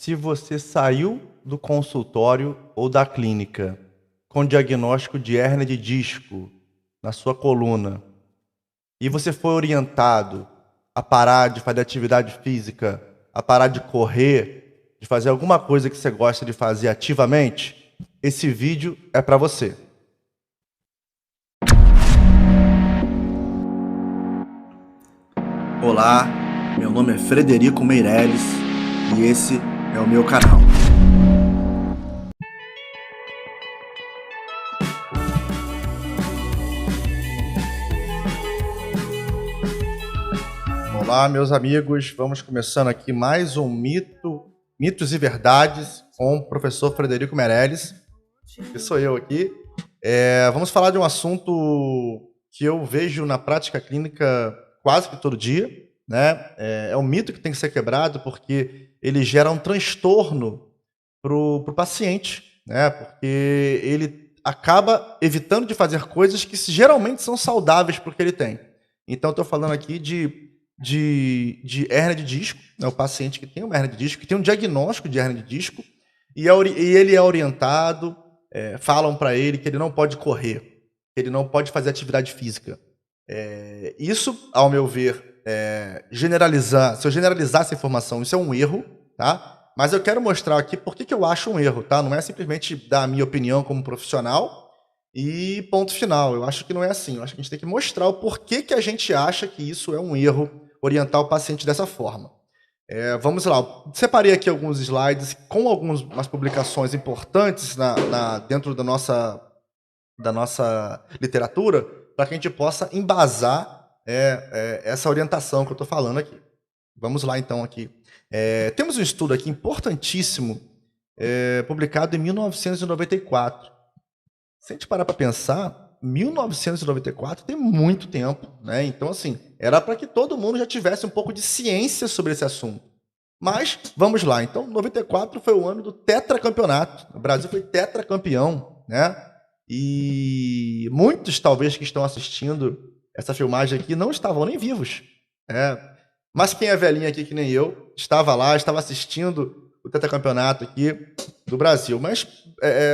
Se você saiu do consultório ou da clínica com diagnóstico de hérnia de disco na sua coluna e você foi orientado a parar de fazer atividade física, a parar de correr, de fazer alguma coisa que você gosta de fazer ativamente, esse vídeo é para você. Olá, meu nome é Frederico Meirelles e esse é o meu canal. Olá, meus amigos, vamos começando aqui mais um Mitos e Verdades com o professor Frederico Meirelles, que sou eu aqui. Vamos falar de um assunto que eu vejo na prática clínica quase que todo dia, né? É um mito que tem que ser quebrado porque ele gera um transtorno para o paciente, né? Porque ele acaba evitando de fazer coisas que geralmente são saudáveis para o que ele tem. Então, estou falando aqui de hérnia de disco, né? O paciente que tem uma hérnia de disco, que tem um diagnóstico de hérnia de disco, e ele é orientado, falam para ele que ele não pode correr, que ele não pode fazer atividade física. Isso, ao meu ver, se eu generalizar essa informação, isso é um erro, tá? Mas eu quero mostrar aqui por que eu acho um erro, tá? Não é simplesmente dar a minha opinião como profissional e ponto final. Eu acho que não é assim. Eu acho que a gente tem que mostrar o porquê que a gente acha que isso é um erro, orientar o paciente dessa forma. Vamos lá. Separei aqui alguns slides com algumas publicações importantes dentro da nossa literatura para que a gente possa embasar essa orientação que eu estou falando aqui. Vamos lá, então, aqui. Temos um estudo aqui importantíssimo, publicado em 1994. Se a gente parar para pensar, 1994 tem muito tempo, né? Então, assim, era para que todo mundo já tivesse um pouco de ciência sobre esse assunto. Mas, vamos lá. Então, 94 foi o ano do tetracampeonato. O Brasil foi tetracampeão, né? E muitos, talvez, que estão assistindo essa filmagem aqui não estavam nem vivos. Mas quem é velhinho aqui, que nem eu, estava lá, estava assistindo o tetracampeonato aqui do Brasil. Mas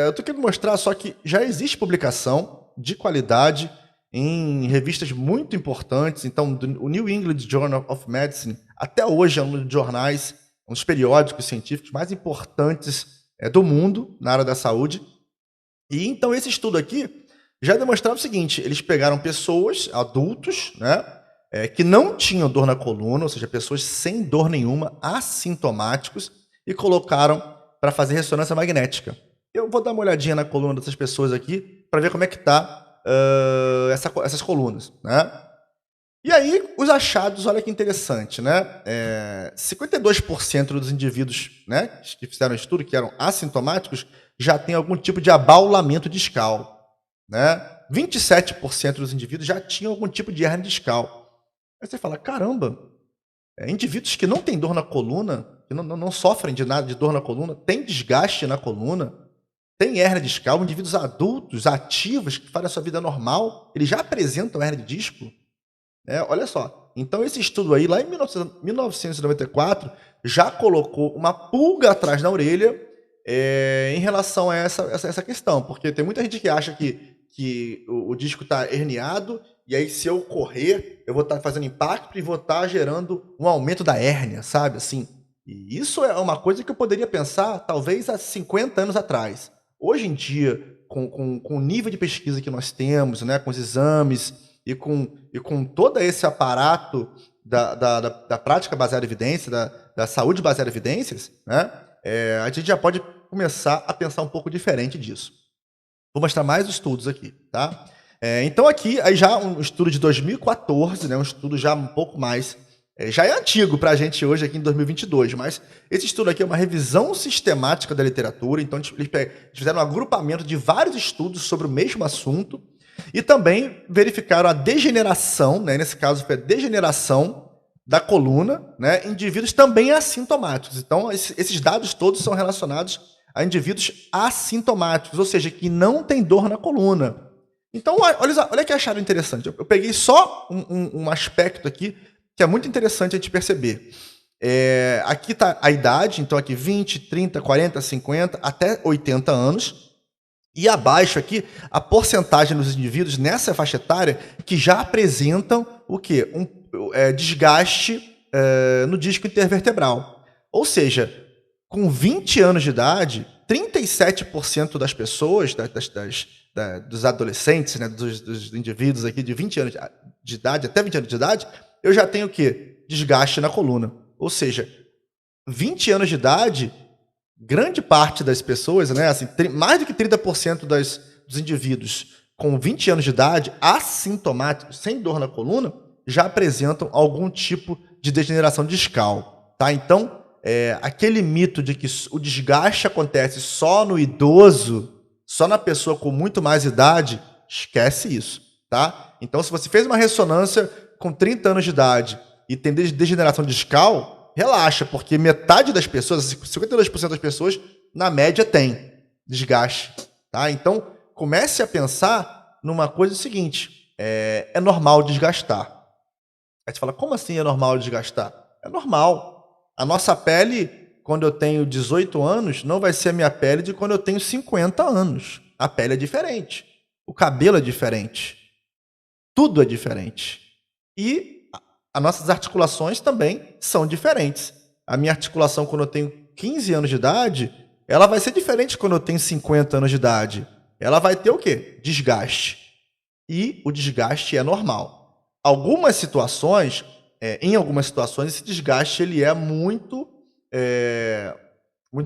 eu estou querendo mostrar só que já existe publicação de qualidade em revistas muito importantes. Então, o New England Journal of Medicine, até hoje é um dos jornais, um dos periódicos científicos mais importantes do mundo na área da saúde. E então esse estudo aqui já demonstrava o seguinte: eles pegaram pessoas, adultos, né, que não tinham dor na coluna, ou seja, pessoas sem dor nenhuma, assintomáticos, e colocaram para fazer ressonância magnética. Eu vou dar uma olhadinha na coluna dessas pessoas aqui para ver como é que está essas colunas, né? E aí, os achados, olha que interessante, né? 52% dos indivíduos, né, que fizeram o estudo, que eram assintomáticos, já tem algum tipo de abaulamento discal, né? 27% dos indivíduos já tinham algum tipo de hérnia discal. Aí você fala, caramba, indivíduos que não têm dor na coluna, que não sofrem de nada de dor na coluna, têm desgaste na coluna, têm hérnia discal, indivíduos adultos, ativos, que fazem a sua vida normal, eles já apresentam hérnia de disco. Olha só, então esse estudo aí, lá em 1994, já colocou uma pulga atrás da orelha em relação a essa questão, porque tem muita gente que acha que o disco está herniado, e aí se eu correr, eu vou estar fazendo impacto e vou estar gerando um aumento da hérnia, sabe? Assim, e isso é uma coisa que eu poderia pensar, talvez, há 50 anos atrás. Hoje em dia, com o nível de pesquisa que nós temos, né, com os exames e com todo esse aparato da prática baseada em evidência, da saúde baseada em evidências, né, a gente já pode começar a pensar um pouco diferente disso. Vou mostrar mais estudos aqui, tá? Então aqui, aí já um estudo de 2014, né, um estudo já um pouco mais... já é antigo para a gente hoje, aqui em 2022, mas esse estudo aqui é uma revisão sistemática da literatura, então eles fizeram um agrupamento de vários estudos sobre o mesmo assunto e também verificaram a degeneração, né, nesse caso foi a degeneração da coluna, né, em indivíduos também assintomáticos. Então, esses dados todos são relacionados a indivíduos assintomáticos, ou seja, que não tem dor na coluna. Então, olha que acharam interessante. Eu peguei só um aspecto aqui que é muito interessante a gente perceber. Aqui está a idade, então aqui 20, 30, 40, 50, até 80 anos. E abaixo aqui, a porcentagem dos indivíduos nessa faixa etária que já apresentam o quê? Desgaste no disco intervertebral. Ou seja, com 20 anos de idade, 37% das pessoas, dos adolescentes, né, dos indivíduos aqui de 20 anos de idade, até 20 anos de idade, eu já tenho o quê? Desgaste na coluna. Ou seja, 20 anos de idade, grande parte das pessoas, né, assim, mais do que 30% dos indivíduos com 20 anos de idade, assintomáticos, sem dor na coluna, já apresentam algum tipo de degeneração discal. Tá? Então, aquele mito de que o desgaste acontece só no idoso, só na pessoa com muito mais idade, esquece isso. Tá? Então, se você fez uma ressonância com 30 anos de idade e tem degeneração discal, relaxa, porque metade das pessoas, 52% das pessoas, na média, tem desgaste. Tá? Então, comece a pensar numa coisa seguinte, é normal desgastar. Aí você fala, como assim é normal desgastar? É normal. A nossa pele, quando eu tenho 18 anos, não vai ser a minha pele de quando eu tenho 50 anos. A pele é diferente. O cabelo é diferente. Tudo é diferente. E as nossas articulações também são diferentes. A minha articulação, quando eu tenho 15 anos de idade, ela vai ser diferente quando eu tenho 50 anos de idade. Ela vai ter o quê? Desgaste. E o desgaste é normal. Em algumas situações, esse desgaste ele é muito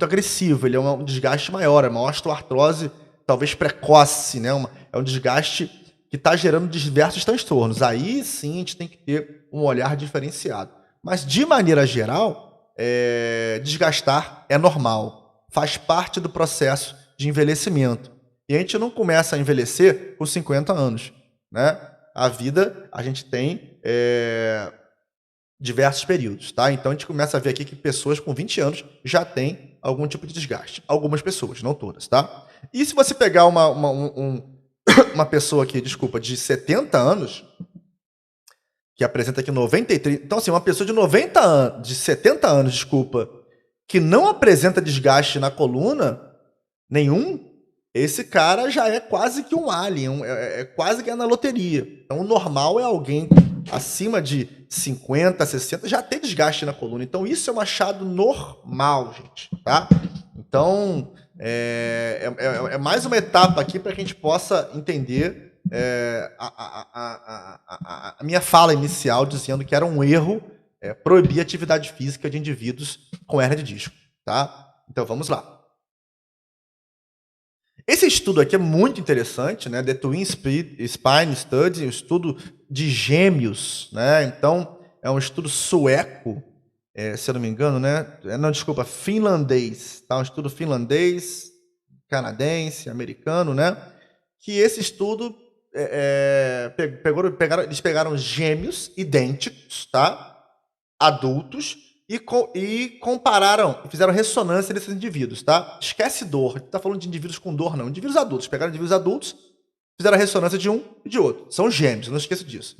agressivo, ele é um desgaste maior, é uma osteoartrose talvez precoce, né? É um desgaste que está gerando diversos transtornos. Aí sim a gente tem que ter um olhar diferenciado. Mas, de maneira geral, desgastar é normal, faz parte do processo de envelhecimento. E a gente não começa a envelhecer com 50 anos. Né? A vida, a gente tem diversos períodos. Tá? Então, a gente começa a ver aqui que pessoas com 20 anos já têm algum tipo de desgaste. Algumas pessoas, não todas. Tá? E se você pegar uma pessoa aqui, de 70 anos, que apresenta aqui 93... Então, assim, uma pessoa de 70 anos, que não apresenta desgaste na coluna nenhum, esse cara já é quase que um alien, quase que é na loteria. Então, o normal é alguém acima de 50, 60, já ter desgaste na coluna. Então, isso é um achado normal, gente. Tá? Então, é mais uma etapa aqui para que a gente possa entender a minha fala inicial dizendo que era um erro proibir a atividade física de indivíduos com hérnia de disco. Tá? Então, vamos lá. Esse estudo aqui é muito interessante, né? The Twin Spine Study, um estudo de gêmeos, né? Então, é um estudo sueco, se eu não me engano, né? Finlandês, tá? Um estudo finlandês, canadense, americano, né? Que esse estudo eles pegaram gêmeos idênticos, tá? Adultos, e compararam, fizeram ressonância desses indivíduos, tá? Esquece dor, a gente não tá falando de indivíduos com dor, não. Indivíduos adultos, pegaram indivíduos adultos, fizeram a ressonância de um e de outro. São gêmeos, não esqueça disso.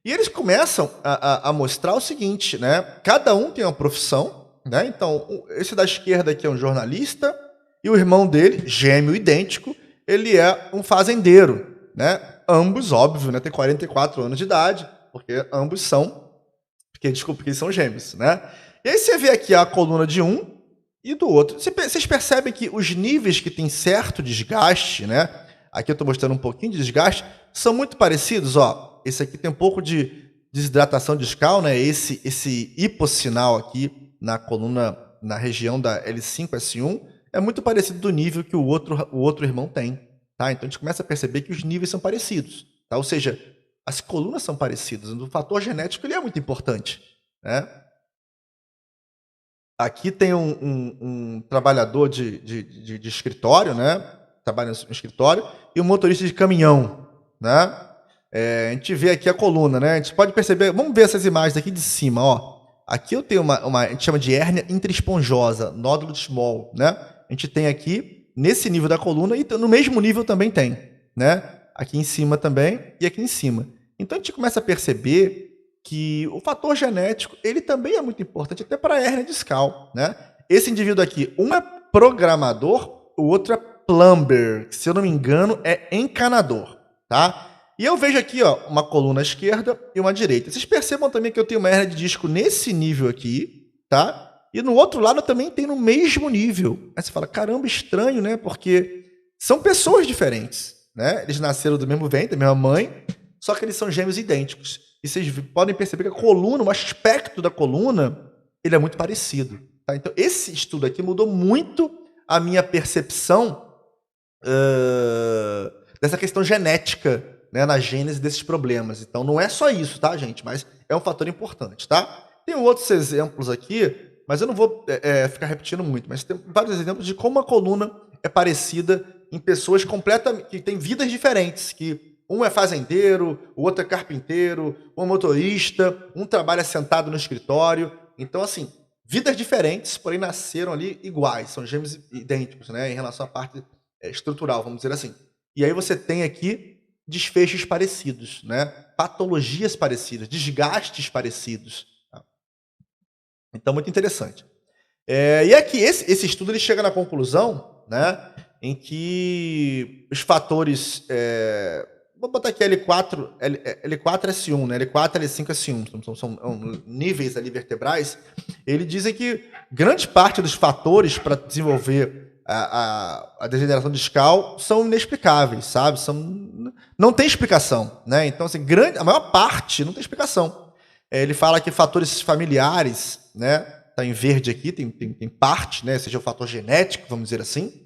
E eles começam a mostrar o seguinte, né? Cada um tem uma profissão, né? Então, esse da esquerda aqui é um jornalista, e o irmão dele, gêmeo idêntico, ele é um fazendeiro, né? Ambos, óbvio, né? Tem 44 anos de idade, porque ambos são... Porque eles são gêmeos, né? E aí você vê aqui a coluna de um e do outro. Vocês percebem que os níveis que tem certo desgaste, né? Aqui eu estou mostrando um pouquinho de desgaste, são muito parecidos, ó. Esse aqui tem um pouco de desidratação discal, né? Esse hipossinal aqui na coluna, na região da L5-S1, é muito parecido do nível que o outro irmão tem, tá? Então a gente começa a perceber que os níveis são parecidos, tá? Ou seja, as colunas são parecidas. O fator genético ele é muito importante, né? Aqui tem um trabalhador de escritório, né? Trabalha no escritório, e um motorista de caminhão, né? A gente vê aqui a coluna, né? A gente pode perceber, vamos ver essas imagens aqui de cima, ó. Aqui eu tenho a gente chama de hérnia intraesponjosa, nódulo de Small, né? A gente tem aqui, nesse nível da coluna, e no mesmo nível também tem, né? Aqui em cima também, e aqui em cima. Então a gente começa a perceber que o fator genético, ele também é muito importante até para a hérnia discal, né? Esse indivíduo aqui, um é programador, o outro é plumber, que, se eu não me engano, é encanador, tá? E eu vejo aqui, ó, uma coluna esquerda e uma direita. Vocês percebam também que eu tenho uma hérnia de disco nesse nível aqui, tá? E no outro lado também tem no mesmo nível. Aí você fala, caramba, estranho, né? Porque são pessoas diferentes, né? Eles nasceram do mesmo ventre, da mesma mãe, só que eles são gêmeos idênticos. E vocês podem perceber que a coluna, o aspecto da coluna, ele é muito parecido. Tá? Então, esse estudo aqui mudou muito a minha percepção dessa questão genética, né, na gênese desses problemas. Então, não é só isso, tá, gente? Mas é um fator importante, tá? Tem outros exemplos aqui, mas eu não vou ficar repetindo muito, mas tem vários exemplos de como a coluna é parecida em pessoas completamente que têm vidas diferentes, que um é fazendeiro, o outro é carpinteiro, um é motorista, um trabalha sentado no escritório. Então, assim, vidas diferentes, porém nasceram ali iguais, são gêmeos idênticos, né, em relação à parte estrutural, vamos dizer assim. E aí você tem aqui desfechos parecidos, né, patologias parecidas, desgastes parecidos. Tá? Então, muito interessante. E aqui, esse estudo ele chega na conclusão, né, em que os fatores... vou botar aqui L4, S1, né? L4, L5, S1, são níveis ali vertebrais. Eles dizem que grande parte dos fatores para desenvolver a degeneração discal são inexplicáveis, sabe? Não tem explicação, né? Então, assim, a maior parte não tem explicação. Ele fala que fatores familiares, né? Tá em verde aqui, tem parte, né? Seja o fator genético, vamos dizer assim.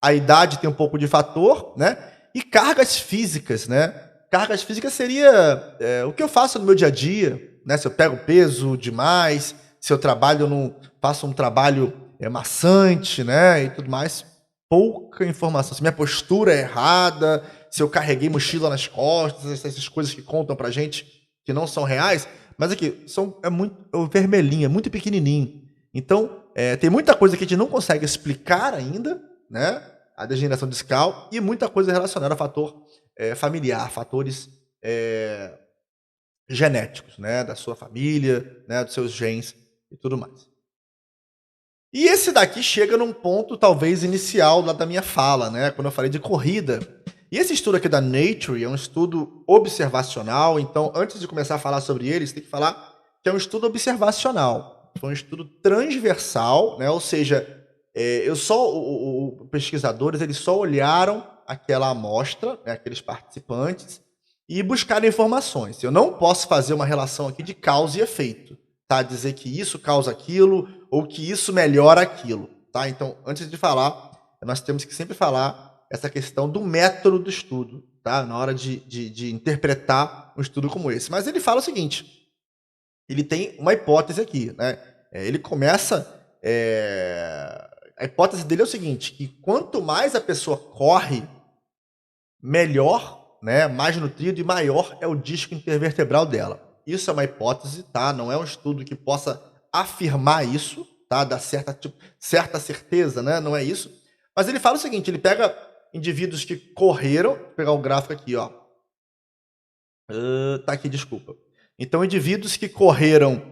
A idade tem um pouco de fator, né? E cargas físicas, né? Cargas físicas seria o que eu faço no meu dia a dia, né? Se eu pego peso demais, se eu trabalho, faço um trabalho maçante, né? E tudo mais. Pouca informação. Se minha postura é errada, se eu carreguei mochila nas costas, essas coisas que contam pra gente que não são reais. Mas aqui, é muito vermelhinho, é muito pequenininho. Então, tem muita coisa que a gente não consegue explicar ainda, né? A degeneração discal e muita coisa relacionada a fator familiar, fatores genéticos, né, da sua família, né, dos seus genes e tudo mais. E esse daqui chega num ponto talvez inicial da minha fala, né, quando eu falei de corrida. E esse estudo aqui da Nature é um estudo observacional, então antes de começar a falar sobre ele, você tem que falar que é um estudo observacional. Foi um estudo transversal, né, ou seja, os pesquisadores eles só olharam aquela amostra, né, aqueles participantes, e buscaram informações. Eu não posso fazer uma relação aqui de causa e efeito, tá? Dizer que isso causa aquilo ou que isso melhora aquilo, tá? Então, antes de falar, nós temos que sempre falar essa questão do método do estudo, tá? Na hora de interpretar um estudo como esse. Mas ele fala o seguinte, ele tem uma hipótese aqui, né? Ele começa... A hipótese dele é o seguinte, que quanto mais a pessoa corre, melhor, né, mais nutrido e maior é o disco intervertebral dela. Isso é uma hipótese, tá? Não é um estudo que possa afirmar isso, tá? Dar certa certeza, né? Não é isso. Mas ele fala o seguinte, ele pega indivíduos que correram, vou pegar o gráfico aqui, ó. Tá aqui, desculpa. Então, indivíduos que correram,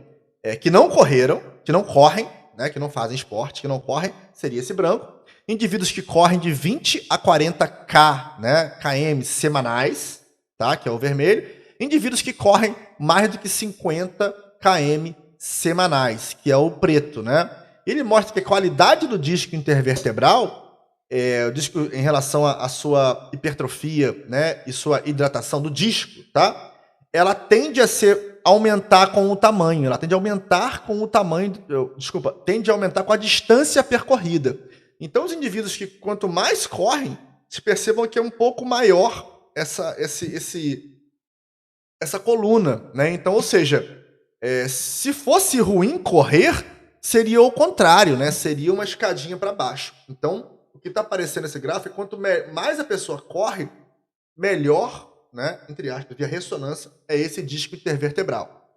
que não correm, né, que não fazem esporte, que não correm, seria esse branco. Indivíduos que correm de 20 a 40 km semanais, tá, que é o vermelho. Indivíduos que correm mais do que 50 km semanais, que é o preto, né? Ele mostra que a qualidade do disco intervertebral, o disco em relação à sua hipertrofia, né, e sua hidratação do disco, tá? Ela tende a aumentar com o tamanho, ela tende a aumentar com o tamanho, tende a aumentar com a distância percorrida. Então, os indivíduos que quanto mais correm, se percebam que é um pouco maior essa coluna, né? Então, ou seja, se fosse ruim correr, seria o contrário, né? Seria uma escadinha para baixo. Então, o que está aparecendo nesse gráfico é quanto mais a pessoa corre, melhor, né, entre aspas, via ressonância, é esse disco intervertebral.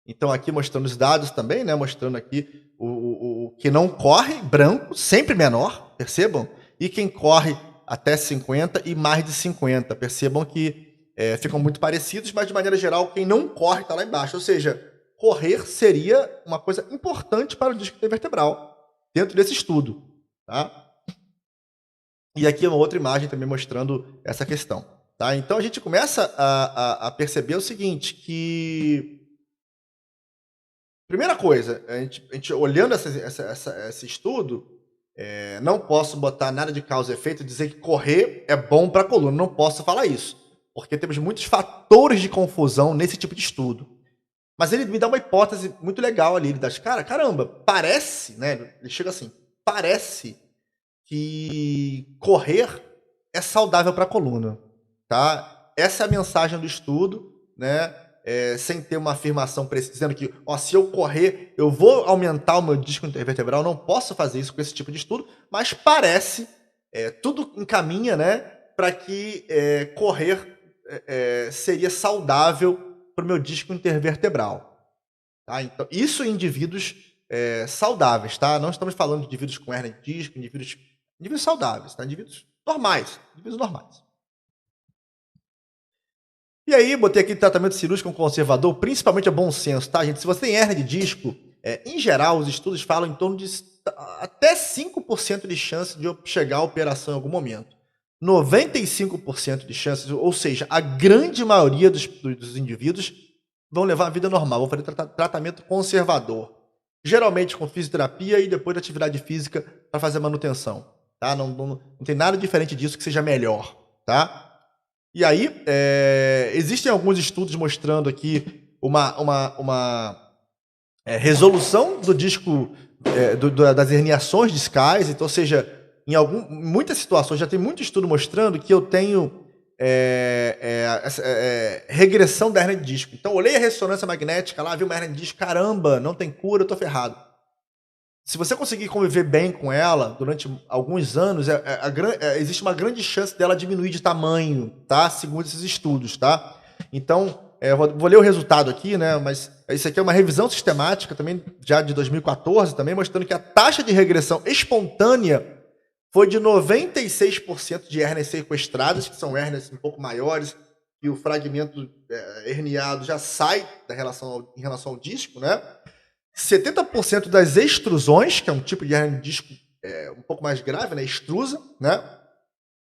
Então, aqui mostrando os dados também, né, mostrando aqui o que não corre, branco, sempre menor, percebam? E quem corre até 50 e mais de 50, percebam que ficam muito parecidos, mas de maneira geral, quem não corre está lá embaixo. Ou seja, correr seria uma coisa importante para o disco intervertebral, dentro desse estudo. Tá? E aqui uma outra imagem também mostrando essa questão. Tá? Então a gente começa a perceber o seguinte, que... Primeira coisa, a gente olhando esse estudo, não posso botar nada de causa e efeito e dizer que correr é bom para a coluna. Não posso falar isso, porque temos muitos fatores de confusão nesse tipo de estudo. Mas ele me dá uma hipótese muito legal ali. Ele diz, caramba, parece, né? Ele chega assim, parece que correr é saudável para a coluna. Tá? Essa é a mensagem do estudo, né? Sem ter uma afirmação precisa, dizendo que se eu correr, eu vou aumentar o meu disco intervertebral. Não posso fazer isso com esse tipo de estudo, mas parece, tudo encaminha, né, para que correr seria saudável para o meu disco intervertebral. Tá? Então, isso em indivíduos saudáveis, tá? Não estamos falando de indivíduos com hernia de disco, indivíduos saudáveis, tá? Indivíduos normais. E aí, botei aqui tratamento cirúrgico conservador, principalmente é bom senso, tá, gente? Se você tem hernia de disco, em geral, os estudos falam em torno de até 5% de chance de chegar à operação em algum momento. 95% de chances, ou seja, a grande maioria dos indivíduos vão levar a vida normal, vão fazer tratamento conservador. Geralmente com fisioterapia e depois da atividade física para fazer manutenção. Tá? Não tem nada diferente disso que seja melhor. Tá? E aí, existem alguns estudos mostrando aqui uma resolução do disco, das herniações discais. Então, ou seja, em muitas situações, já tem muito estudo mostrando que eu tenho regressão da hernia de disco. Então, olhei a ressonância magnética lá, vi uma hernia de disco, caramba, não tem cura, eu tô ferrado. Se você conseguir conviver bem com ela durante alguns anos, existe uma grande chance dela diminuir de tamanho, tá? Segundo esses estudos, tá? Então, vou ler o resultado aqui, né? Mas isso aqui é uma revisão sistemática também, já de 2014, também mostrando que a taxa de regressão espontânea foi de 96% de hérnias sequestradas, que são hérnias um pouco maiores, e o fragmento herniado já sai em relação ao disco, né? 70% das extrusões, que é um tipo de hernia de disco um pouco mais grave, né? Extrusa, né?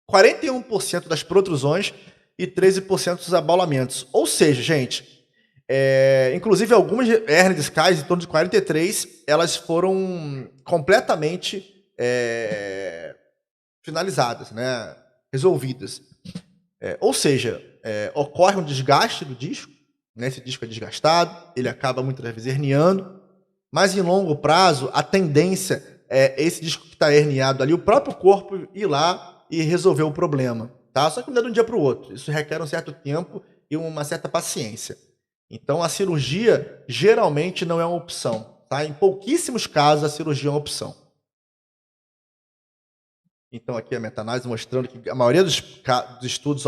41% das protrusões e 13% dos abaulamentos. Ou seja, gente, inclusive algumas hernias discais, em torno de 43%, elas foram completamente finalizadas, né? Resolvidas. Ou seja, ocorre um desgaste do disco, né? Esse disco é desgastado, ele acaba muitas vezes herniando, mas em longo prazo, a tendência é esse disco que está herniado ali, o próprio corpo ir lá e resolver o problema. Tá? Só que não é de um dia para o outro. Isso requer um certo tempo e uma certa paciência. Então, a cirurgia geralmente não é uma opção. Tá? Em pouquíssimos casos, a cirurgia é uma opção. Então, aqui a meta-análise mostrando que a maioria dos estudos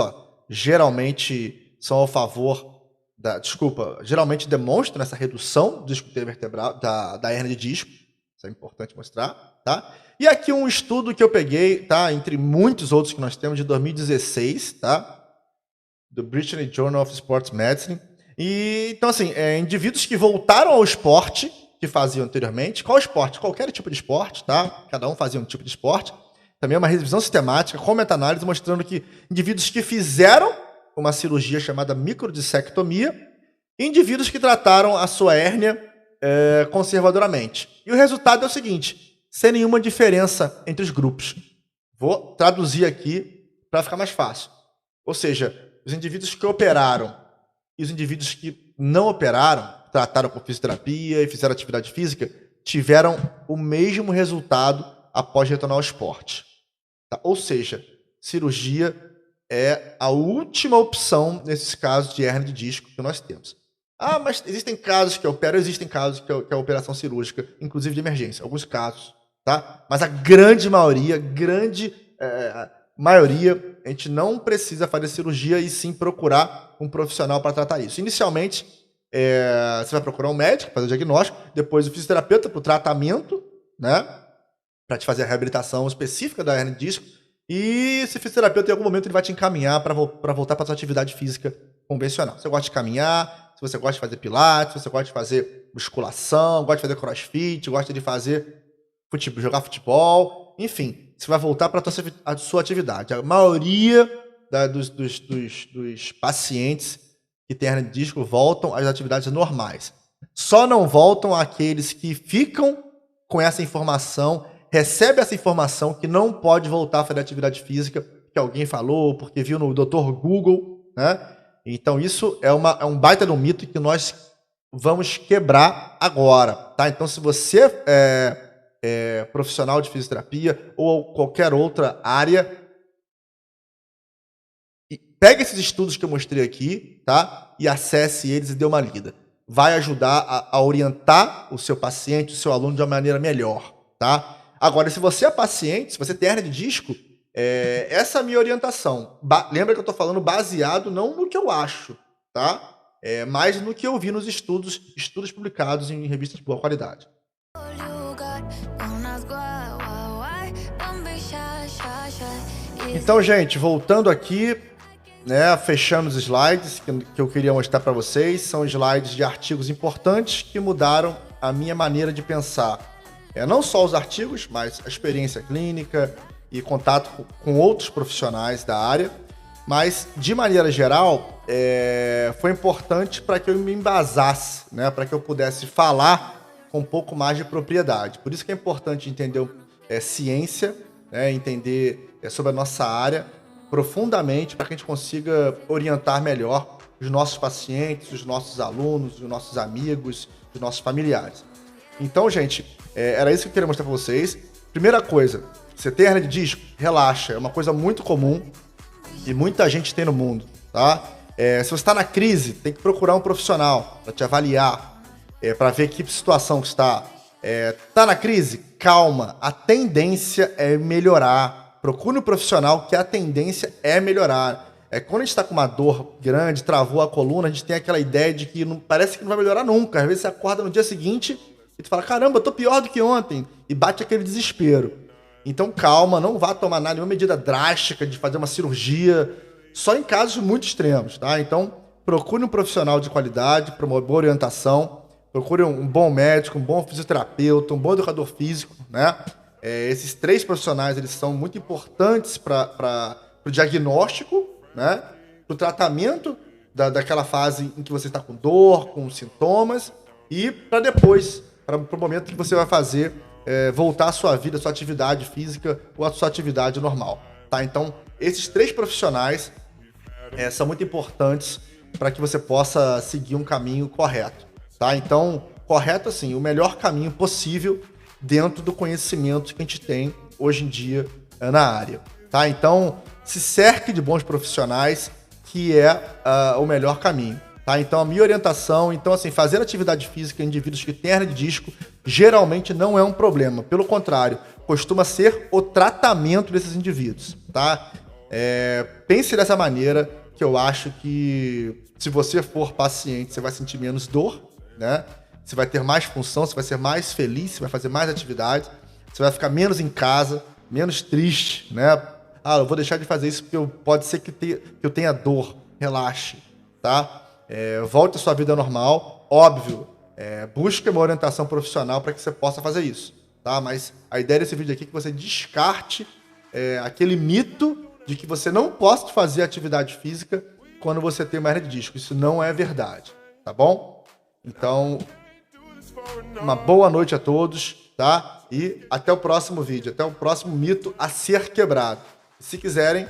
geralmente são a favor geralmente demonstram essa redução do disco intervertebral, da hernia de disco. Isso é importante mostrar. Tá? E aqui um estudo que eu peguei, tá? Entre muitos outros que nós temos, de 2016, tá? Do British Journal of Sports Medicine. E, então, assim, indivíduos que voltaram ao esporte que faziam anteriormente. Qual esporte? Qualquer tipo de esporte, tá? Cada um fazia um tipo de esporte. Também é uma revisão sistemática com meta-análise mostrando que indivíduos que fizeram uma cirurgia chamada microdissectomia, e indivíduos que trataram a sua hérnia conservadoramente. E o resultado é o seguinte, sem nenhuma diferença entre os grupos. Vou traduzir aqui para ficar mais fácil. Ou seja, os indivíduos que operaram e os indivíduos que não operaram, trataram com fisioterapia e fizeram atividade física, tiveram o mesmo resultado após retornar ao esporte. Tá? Ou seja, cirurgia é a última opção nesses casos de hernia de disco que nós temos. Mas existem casos que operam, existem casos que é a operação cirúrgica, inclusive de emergência, alguns casos, tá? Mas a grande maioria, a gente não precisa fazer cirurgia e sim procurar um profissional para tratar isso. Inicialmente, você vai procurar um médico para fazer o diagnóstico, depois o fisioterapeuta para o tratamento, né? Para te fazer a reabilitação específica da hernia de disco, E esse fisioterapeuta, em algum momento, ele vai te encaminhar para voltar para sua atividade física convencional. Você gosta de caminhar, se você gosta de fazer pilates, se você gosta de fazer musculação, gosta de fazer crossfit, gosta de fazer jogar futebol, enfim, você vai voltar para a sua atividade. A maioria dos pacientes que têm hernia de disco voltam às atividades normais. Só não voltam aqueles que ficam com essa informação, recebem essa informação que não pode voltar a fazer atividade física, que alguém falou, porque viu no Dr. Google, né? Então isso é um baita de um mito que nós vamos quebrar agora, tá? Então se você é profissional de fisioterapia ou qualquer outra área, pega esses estudos que eu mostrei aqui, tá? E acesse eles e dê uma lida. Vai ajudar a orientar o seu paciente, o seu aluno de uma maneira melhor, tá? Agora, se você é paciente, se você tem hernia de disco, essa é a minha orientação. Lembra que eu estou falando baseado não no que eu acho, tá? Mas no que eu vi nos estudos publicados em revistas de boa qualidade. Então, gente, voltando aqui, né, fechando os slides que eu queria mostrar para vocês, são slides de artigos importantes que mudaram a minha maneira de pensar. Não só os artigos, mas a experiência clínica e contato com outros profissionais da área, mas, de maneira geral, foi importante para que eu me embasasse, né, para que eu pudesse falar com um pouco mais de propriedade. Por isso que é importante entender ciência, né, entender sobre a nossa área profundamente, para que a gente consiga orientar melhor os nossos pacientes, os nossos alunos, os nossos amigos, os nossos familiares. Então, gente, era isso que eu queria mostrar para vocês. Primeira coisa, você tem hernia de disco? Relaxa, é uma coisa muito comum e muita gente tem no mundo, tá? Se você está na crise, tem que procurar um profissional para te avaliar, para ver que situação que está. Tá na crise? Calma, a tendência é melhorar. Procure um profissional que a tendência é melhorar. Quando a gente está com uma dor grande, travou a coluna, a gente tem aquela ideia de que parece que não vai melhorar nunca. Às vezes você acorda no dia seguinte e tu fala, caramba, eu tô pior do que ontem. E bate aquele desespero. Então calma, não vá tomar nenhuma medida drástica de fazer uma cirurgia, só em casos muito extremos, tá? Então procure um profissional de qualidade, para uma boa orientação, procure um bom médico, um bom fisioterapeuta, um bom educador físico, né? Esses 3 profissionais, eles são muito importantes para o diagnóstico, né? Para o tratamento daquela fase em que você está com dor, com sintomas, e para depois, para o momento que você vai fazer voltar a sua vida, a sua atividade física ou a sua atividade normal, tá? Então, esses 3 profissionais são muito importantes para que você possa seguir um caminho correto, tá? Então, correto assim, o melhor caminho possível dentro do conhecimento que a gente tem hoje em dia na área, tá? Então, se cerque de bons profissionais, que é o melhor caminho, tá? Então, a minha orientação, assim, fazer atividade física em indivíduos que têm hernia de disco geralmente não é um problema. Pelo contrário, costuma ser o tratamento desses indivíduos, tá? Pense dessa maneira, que eu acho que se você for paciente, você vai sentir menos dor, né? Você vai ter mais função, você vai ser mais feliz, você vai fazer mais atividades, você vai ficar menos em casa, menos triste, né? Eu vou deixar de fazer isso porque pode ser que eu tenha dor. Relaxe, tá? Volte à sua vida normal, óbvio. Busque uma orientação profissional para que você possa fazer isso, tá? Mas a ideia desse vídeo aqui é que você descarte aquele mito de que você não pode fazer atividade física quando você tem uma hernia de disco. Isso não é verdade, tá bom? Então, uma boa noite a todos, tá? E até o próximo vídeo, até o próximo mito a ser quebrado. Se quiserem,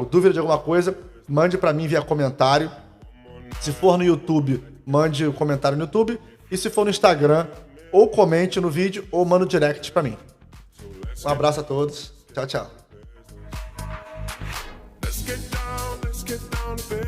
dúvida de alguma coisa, mande para mim via comentário. Se for no YouTube, mande o comentário no YouTube. E se for no Instagram, ou comente no vídeo ou manda um direct para mim. Um abraço a todos. Tchau, tchau. Let's get down,